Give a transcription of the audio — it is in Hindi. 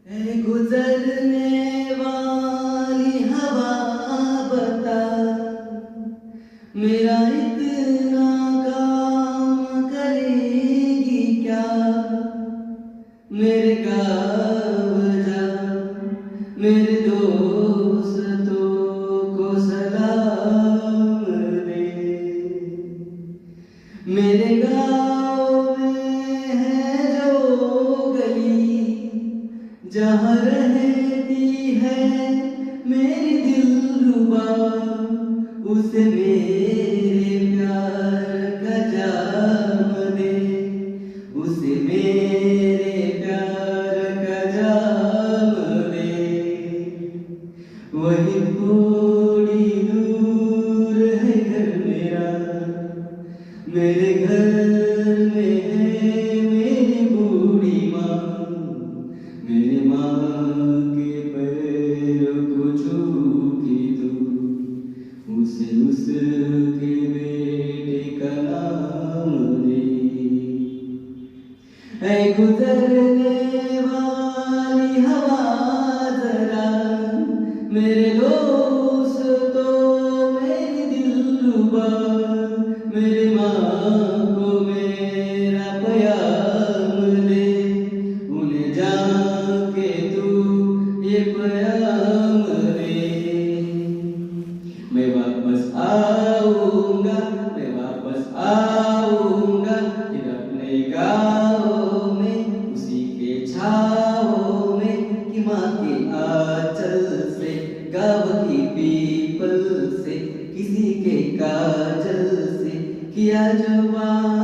ऐ गुजरने वाली हवा बता, मेरा इतना काम करेगी क्या? मेरे गाँव जा, मेरे दोस्तों को सलाम दे। मेरे गाँव में है जो गली, जहाँ रहती है मेरी दिलरुबा, उसे मेरे प्यार का जाम दे, उसे मेरे प्यार का जाम दे। वही थोड़ी दूर है घर मेरा, मेरे घर में है मेरी बूढ़ी माँ, मेरी माँ के पैरों को छूती तू, उसे उसके बेटे का नाम दे। ऐ गुजरने वाली हवा जरा, मेरे दोस्तों मेरी दिलरुबा, मेरी माँ को मेरा प्याम दे, उन्हें जाके तू ये प्याम दे। मैं वापस आऊँगा, मैं वापस आऊँगा, फिर अपने गाँव में, उसी के छाँव में, कि माँ के आँचल से, गाँव की पीपल से, किसी के काजल से किया जवान